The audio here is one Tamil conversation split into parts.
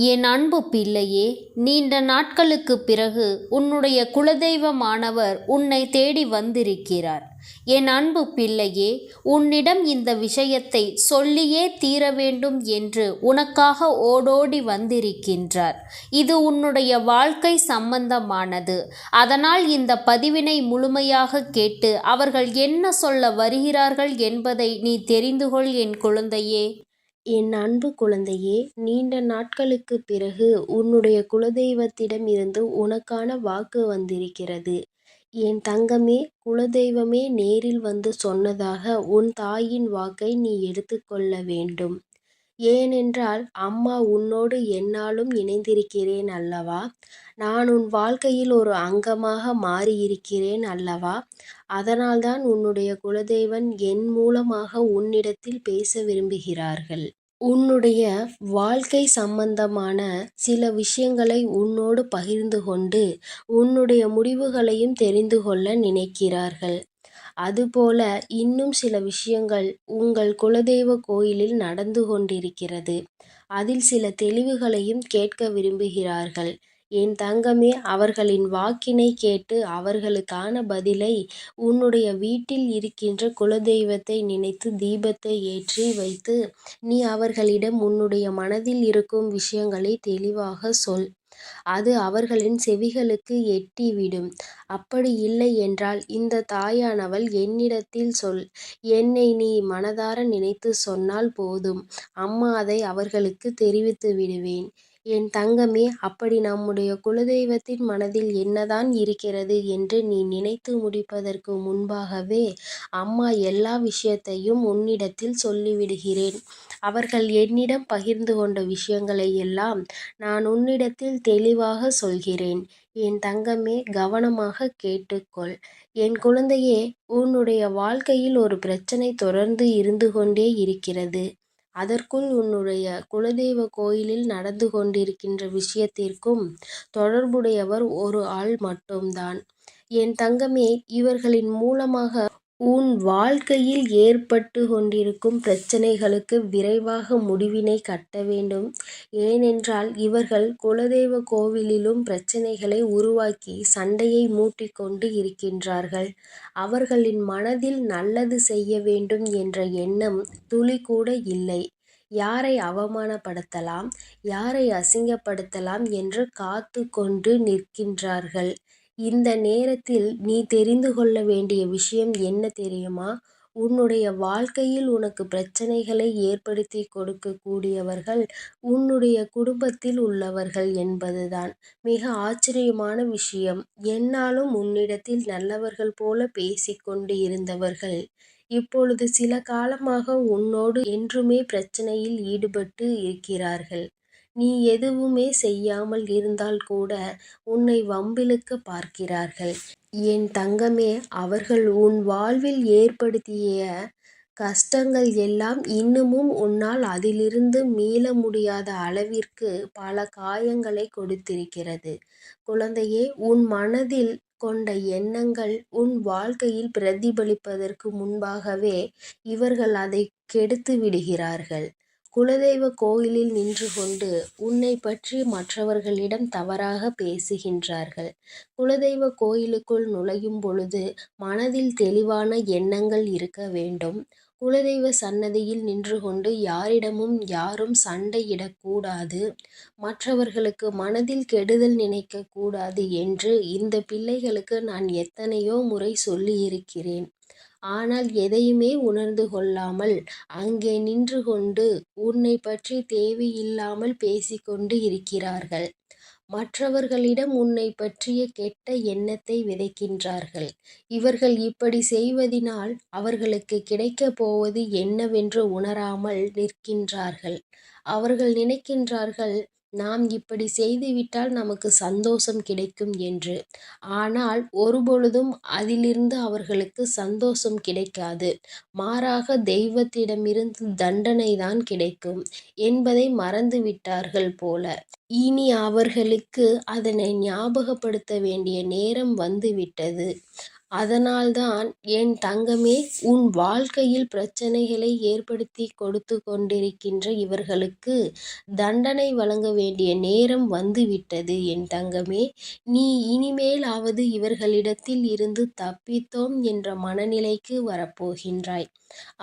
என் அன்பு பிள்ளையே, நீண்ட நாட்களுக்குப் பிறகு உன்னுடைய குலதெய்வமானவர் உன்னை தேடி வந்திருக்கிறார். என் அன்பு பிள்ளையே, உன்னிடம் இந்த விஷயத்தை சொல்லியே தீர வேண்டும் என்று உனக்காக ஓடோடி வந்திருக்கின்றார். இது உன்னுடைய வாழ்க்கை சம்பந்தமானது. அதனால் இந்த பதிவினை முழுமையாக கேட்டு அவர்கள் என்ன சொல்ல வருகிறார்கள் என்பதை நீ தெரிந்து கொள் என் குழந்தையே. என் அன்பு குழந்தையே, நீண்ட நாட்களுக்குப் பிறகு உன்னுடைய குலதெய்வத்திடம் இருந்து உனக்கான வாக்கு வந்திருக்கிறது. என் தங்கமே, குலதெய்வமே நேரில் வந்து சொன்னதாக உன் தாயின் வாக்கை நீ எடுத்துக்கொள்ள வேண்டும். ஏனென்றால் அம்மா உன்னோடு எந்நாளும் இணைந்திருக்கிறேன் அல்லவா? நான் உன் வாழ்க்கையில் ஒரு அங்கமாக மாறியிருக்கிறேன் அல்லவா? அதனால்தான் உன்னுடைய குலதெய்வன் என் மூலமாக உன்னிடத்தில் பேச விரும்புகிறார்கள். உன்னுடைய வாழ்க்கை சம்பந்தமான சில விஷயங்களை உன்னோடு பகிர்ந்து கொண்டு உன்னுடைய முடிவுகளையும் தெரிந்து கொள்ள நினைக்கிறார்கள். அதுபோல இன்னும் சில விஷயங்கள் உங்கள் குலதெய்வ கோயிலில் நடந்து கொண்டிருக்கிறது. அதில் சில தெளிவுகளையும் கேட்க விரும்புகிறார்கள். என் தங்கமே, அவர்களின் வாக்கினை கேட்டு அவர்களுக்கான பதிலை உன்னுடைய வீட்டில் இருக்கின்ற குலதெய்வத்தை நினைத்து தீபத்தை ஏற்றி வைத்து நீ அவர்களிடம் உன்னுடைய மனதில் இருக்கும் விஷயங்களை தெளிவாக சொல். அது அவர்களின் செவிகளுக்கு எட்டிவிடும். அப்படி இல்லை என்றால் இந்த தாயானவள் என்னிடத்தில் சொல். என்னை நீ மனதார நினைத்து சொன்னால் போதும், அம்மா அதை அவர்களுக்கு தெரிவித்து விடுவேன். என் தங்கமே, அப்படி நம்முடைய குலதெய்வத்தின் மனதில் என்னதான் இருக்கிறது என்று நீ நினைத்து முடிப்பதற்கு முன்பாகவே அம்மா எல்லா விஷயத்தையும் உன்னிடத்தில் சொல்லிவிடுகிறேன். அவர்கள் என்னிடம் பகிர்ந்து கொண்ட விஷயங்களை எல்லாம் நான் உன்னிடத்தில் தெளிவாக சொல்கிறேன். என் தங்கமே, கவனமாக கேட்டுக்கொள். என் குழந்தையே, உன்னுடைய வாழ்க்கையில் ஒரு பிரச்சனை தொடர்ந்து இருந்து கொண்டே இருக்கிறது. அதற்குள் உன்னுடைய குலதெய்வ கோயிலில் நடந்து கொண்டிருக்கின்ற விஷயத்திற்கும் தொடர்புடையவர் ஒரு ஆள் மட்டும்தான். என் தங்கமே, இவர்களின் மூலமாக உன் வாழ்க்கையில் ஏற்பட்டு கொண்டிருக்கும் பிரச்சனைகளுக்கு விரைவாக முடிவினை கட்ட வேண்டும். ஏனென்றால் இவர்கள் குலதெய்வ கோவிலிலும் பிரச்சனைகளை உருவாக்கி சண்டையை மூட்டிக்கொண்டு இருக்கின்றார்கள். அவர்களின் மனதில் நல்லது செய்ய வேண்டும் என்ற எண்ணம் துளி கூட இல்லை. யாரை அவமானப்படுத்தலாம், யாரை அசிங்கப்படுத்தலாம் என்று காத்து கொண்டு நிற்கின்றார்கள். இந்த நேரத்தில் நீ தெரிந்து கொள்ள வேண்டிய விஷயம் என்ன தெரியுமா? உன்னுடைய வாழ்க்கையில் உனக்கு பிரச்சனைகளை ஏற்படுத்தி கொடுக்கக்கூடியவர்கள் உன்னுடைய குடும்பத்தில் உள்ளவர்கள் என்பதுதான். மிக ஆச்சரியமான விஷயம். எந்நாளும் உன்னிடத்தில் நல்லவர்கள் போல பேசிக்கொண்டு இருந்தவர்கள் இப்பொழுது சில காலமாக உன்னோடு என்றுமே பிரச்சனையில் ஈடுபட்டு இருக்கிறார்கள். நீ எதுவுமே செய்யாமல் இருந்தால் கூட உன்னை வம்பிழுக்க பார்க்கிறார்கள். என் தங்கமே, அவர்கள் உன் வாழ்வில் ஏற்படுத்திய கஷ்டங்கள் எல்லாம் இன்னமும் உன்னால் அதிலிருந்து மீள முடியாத அளவிற்கு பல காயங்களை கொடுத்திருக்கிறது. குழந்தையே, உன் மனதில் கொண்ட எண்ணங்கள் உன் வாழ்க்கையில் பிரதிபலிப்பதற்கு முன்பாகவே இவர்கள் அதை கெடுத்து விடுகிறார்கள். குலதெய்வ கோயிலில் நின்று கொண்டு உன்னை பற்றி மற்றவர்களிடம் தவறாக பேசுகின்றார்கள். குலதெய்வ கோயிலுக்குள் நுழையும் பொழுது மனதில் தெளிவான எண்ணங்கள் இருக்க வேண்டும். குலதெய்வ சன்னதியில் நின்று கொண்டு யாரிடமும் யாரும் சண்டையிடக்கூடாது, மற்றவர்களுக்கு மனதில் கெடுதல் நினைக்கக்கூடாது என்று இந்த பிள்ளைகளுக்கு நான் எத்தனையோ முறை சொல்லியிருக்கிறேன். ஆனால் எதையுமே உணர்ந்து கொள்ளாமல் அங்கே நின்று கொண்டு உன்னை பற்றி தேவையில்லாமல் பேசிக்கொண்டு இருக்கிறார்கள். மற்றவர்களிடம் உன்னை பற்றிய கெட்ட எண்ணத்தை விதைக்கின்றார்கள். இவர்கள் இப்படி செய்வதினால் அவர்களுக்கு கிடைக்கப் போவது என்னவென்று உணராமல் நிற்கின்றார்கள். அவர்கள் நினைக்கின்றார்கள், நாம் இப்படி செய்துவிட்டால் நமக்கு சந்தோஷம் கிடைக்கும் என்று. ஆனால் ஒருபொழுதும் அதிலிருந்து அவர்களுக்கு சந்தோஷம் கிடைக்காது. மாறாக தெய்வத்திடமிருந்து தண்டனைதான் கிடைக்கும் என்பதை மறந்துவிட்டார்கள் போல. இனி அவர்களுக்கு அதனை ஞாபகப்படுத்த வேண்டிய நேரம் வந்துவிட்டது. அதனால்தான் என் தங்கமே, உன் வாழ்க்கையில் பிரச்சனைகளை ஏற்படுத்தி கொடுத்து கொண்டிருக்கின்ற இவர்களுக்கு தண்டனை வழங்க வேண்டிய நேரம் வந்துவிட்டது என் தங்கமே. நீ இனிமேலாவது இவர்களிடத்தில் இருந்து தப்பித்தோம் என்ற மனநிலைக்கு வரப்போகின்றாய்.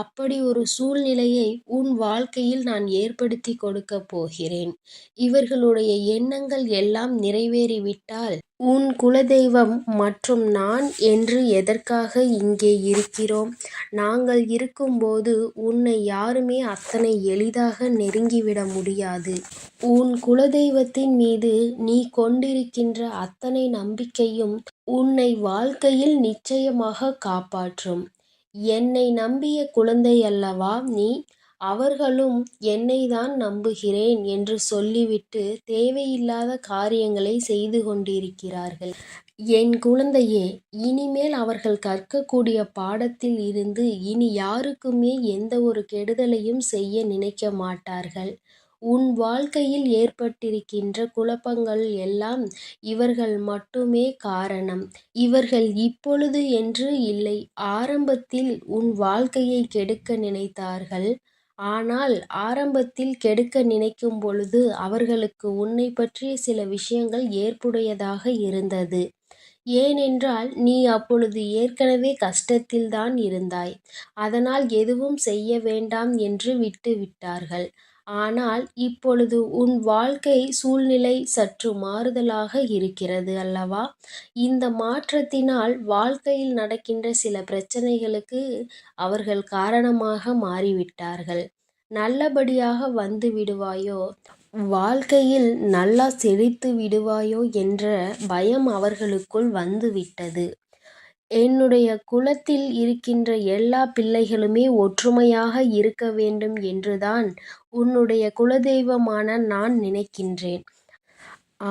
அப்படி ஒரு சூழ்நிலையை உன் வாழ்க்கையில் நான் ஏற்படுத்தி கொடுக்கப் போகிறேன். இவர்களுடைய எண்ணங்கள் எல்லாம் நிறைவேறிவிட்டால் உன் குலதெய்வம் மற்றும் நான் என்று எதற்காக இங்கே இருக்கிறோம்? நாங்கள் இருக்கும்போது உன்னை யாருமே அத்தனை எளிதாக நெருங்கிவிட முடியாது. உன் குலதெய்வத்தின் மீது நீ கொண்டிருக்கின்ற அத்தனை நம்பிக்கையும் உன்னை வாழ்க்கையில் நிச்சயமாக காப்பாற்றும். என்னை நம்பிய குழந்தை அல்லவா நீ? அவர்களும் என்னைதான் நம்புகிறேன் என்று சொல்லிவிட்டு தேவையில்லாத காரியங்களை செய்து கொண்டிருக்கிறார்கள். என் குழந்தையே, இனிமேல் அவர்கள் கற்கக்கூடிய பாடத்தில் இருந்து இனி யாருக்குமே எந்த ஒரு கெடுதலையும் செய்ய நினைக்க மாட்டார்கள். உன் வாழ்க்கையில் ஏற்பட்டிருக்கின்ற குழப்பங்கள் எல்லாம் இவர்கள் மட்டுமே காரணம். இவர்கள் இப்பொழுது என்று இல்லை, ஆரம்பத்தில் உன் வாழ்க்கையை கெடுக்க நினைத்தார்கள். ஆனால் ஆரம்பத்தில் கெடுக்க நினைக்கும் பொழுது அவர்களுக்கு உன்னை பற்றிய சில விஷயங்கள் ஏற்புடையதாக இருந்தது. ஏனென்றால் நீ அப்பொழுது ஏற்கனவே கஷ்டத்தில்தான் இருந்தாய். அதனால் எதுவும் செய்ய வேண்டாம் என்று விட்டு விட்டார்கள். ஆனால் இப்பொழுது உன் வாழ்க்கை சூழ்நிலை சற்று மாறுதலாக இருக்கிறது அல்லவா? இந்த மாற்றத்தினால் வாழ்க்கையில் நடக்கின்ற சில பிரச்சனைகளுக்கு அவர்கள் காரணமாக மாறிவிட்டார்கள். நல்லபடியாக வந்து விடுவாயோ, வாழ்க்கையில் நல்லா செழித்து விடுவாயோ என்ற பயம் அவர்களுக்குள் வந்துவிட்டது. என்னுடைய குலத்தில் இருக்கின்ற எல்லா பிள்ளைகளுமே ஒற்றுமையாக இருக்க வேண்டும் என்றுதான் உன்னுடைய குலதெய்வமான நான் நினைக்கின்றேன்.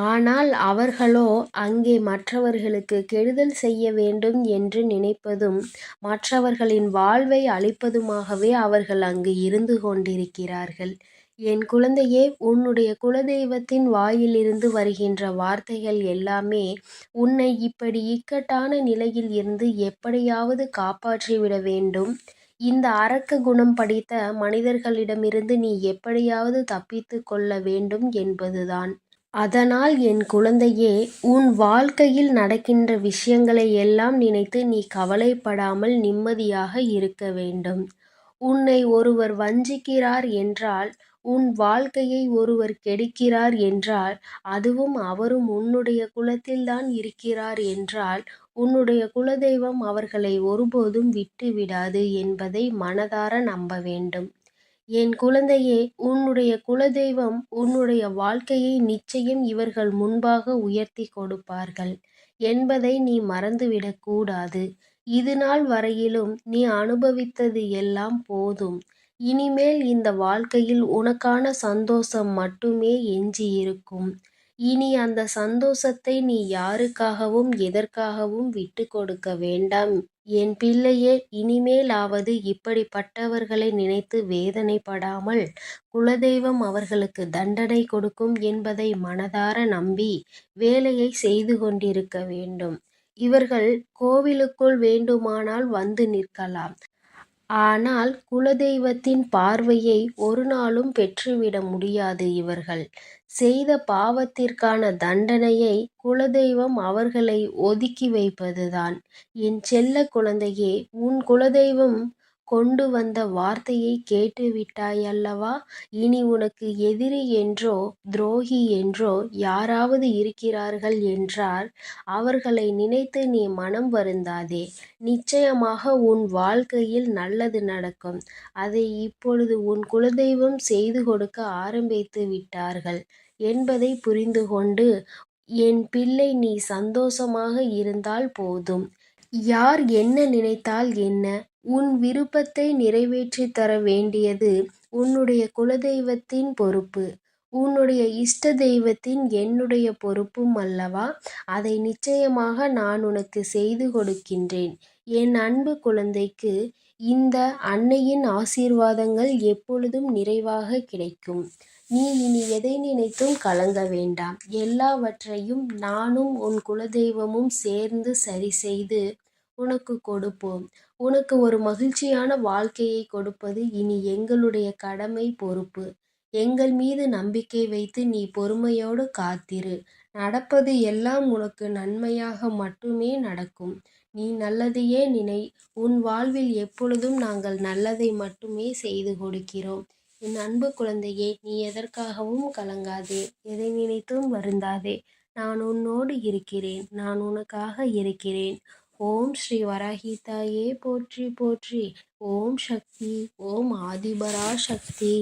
ஆனால் அவர்களோ அங்கே மற்றவர்களுக்கு கெடுதல் செய்ய வேண்டும் என்று நினைப்பதும் மற்றவர்களின் வாழ்வை அழிப்பதுமாகவே அவர்கள் அங்கு இருந்து கொண்டிருக்கிறார்கள். என் குழந்தையே, உன்னுடைய குலதெய்வத்தின் வாயிலிருந்து வருகின்ற வார்த்தைகள் எல்லாமே உன்னை இப்படி இக்கட்டான நிலையில் இருந்து எப்படியாவது காப்பாற்றிவிட வேண்டும். இந்த அரக்க குணம் படைத்த மனிதர்களிடமிருந்து நீ எப்படியாவது தப்பித்து கொள்ள வேண்டும் என்பதுதான். அதனால் என் குழந்தையே, உன் வாழ்க்கையில் நடக்கின்ற விஷயங்களை எல்லாம் நினைத்து நீ கவலைப்படாமல் நிம்மதியாக இருக்க வேண்டும். உன்னை ஒருவர் வஞ்சிக்கிறார் என்றால், உன் வாழ்க்கையை ஒருவர் கெடுக்கிறார் என்றால், அதுவும் அவரும் உன்னுடைய குலத்தில்தான் இருக்கிறார் என்றால், உன்னுடைய குலதெய்வம் அவர்களை ஒருபோதும் விட்டு விடாது என்பதை மனதார நம்ப வேண்டும். என் குழந்தையே, உன்னுடைய குலதெய்வம் உன்னுடைய வாழ்க்கையை நிச்சயம் இவர்கள் முன்பாக உயர்த்தி கொடுப்பார்கள் என்பதை நீ மறந்துவிடக் கூடாது. இதுநாள் வரையிலும் நீ அனுபவித்தது எல்லாம் போதும். இனிமேல் இந்த வாழ்க்கையில் உனக்கான சந்தோஷம் மட்டுமே எஞ்சியிருக்கும். இனி அந்த சந்தோஷத்தை நீ யாருக்காகவும் எதற்காகவும் விட்டு கொடுக்க வேண்டாம். என் பிள்ளையே, இனிமேலாவது இப்படிப்பட்டவர்களை நினைத்து வேதனைப்படாமல் குலதெய்வம் அவர்களுக்கு தண்டனை கொடுக்கும் என்பதை மனதார நம்பி வேலையை செய்து கொண்டிருக்க வேண்டும். இவர்கள் கோவிலுக்குள் வேண்டுமானால் வந்து நிற்கலாம். ஆனால் குலதெய்வத்தின் பார்வையை ஒரு நாளும் பெற்றுவிட முடியாது. இவர்கள் செய்த பாவத்திற்கான தண்டனையை குலதெய்வம் அவர்களை ஒதுக்கி வைப்பதுதான். என் செல்ல குழந்தையே, உன் குலதெய்வம் கொண்டு வந்த வார்த்தையை கேட்டுவிட்டாய் அல்லவா? இனி உனக்கு எதிரி என்றோ துரோகி என்றோ யாராவது இருக்கிறார்கள் என்றால் அவர்களை நினைத்து நீ மனம் வருந்தாதே. நிச்சயமாக உன் வாழ்க்கையில் நல்லது நடக்கும். அதை இப்பொழுது உன் குலதெய்வம் செய்து கொடுக்க ஆரம்பித்து விட்டார்கள் என்பதை புரிந்து கொண்டு, என் பிள்ளை, நீ சந்தோஷமாக இருந்தால் போதும். யார் என்ன நினைத்தால் என்ன? உன் விருப்பத்தை நிறைவேற்றி தர வேண்டியது உன்னுடைய குலதெய்வத்தின் பொறுப்பு. உன்னுடைய இஷ்ட தெய்வத்தின் என்னுடைய பொறுப்பும் அல்லவா? அதை நிச்சயமாக நான் உனக்கு செய்து கொடுக்கின்றேன். என் அன்பு குழந்தைக்கு இந்த அன்னையின் ஆசீர்வாதங்கள் எப்பொழுதும் நிறைவாக கிடைக்கும். நீ இனி எதை நினைத்தும் கலங்க வேண்டாம். எல்லாவற்றையும் நானும் உன் குலதெய்வமும் சேர்ந்து சரி செய்து உனக்கு கொடுப்போம். உனக்கு ஒரு மகிழ்ச்சியான வாழ்க்கையை கொடுப்பது இனி எங்களுடைய கடமை, பொறுப்பு. எங்கள் மீது நம்பிக்கை வைத்து நீ பொறுமையோடு காத்திரு. நடப்பது எல்லாம் உனக்கு நன்மையாக மட்டுமே நடக்கும். நீ நல்லதையே நினை. உன் வாழ்வில் எப்பொழுதும் நாங்கள் நல்லதை மட்டுமே செய்து கொடுக்கிறோம். என் அன்பு குழந்தையே, நீ எதற்காகவும் கலங்காதே. எதை நினைத்தும் வருந்தாதே. நான் உன்னோடு இருக்கிறேன். நான் உனக்காக இருக்கிறேன். ஓம் ஸ்ரீ வராகி தாயே போற்றி போற்றி. ஓம் சக்தி. ஓம் ஆதிபரா சக்தி.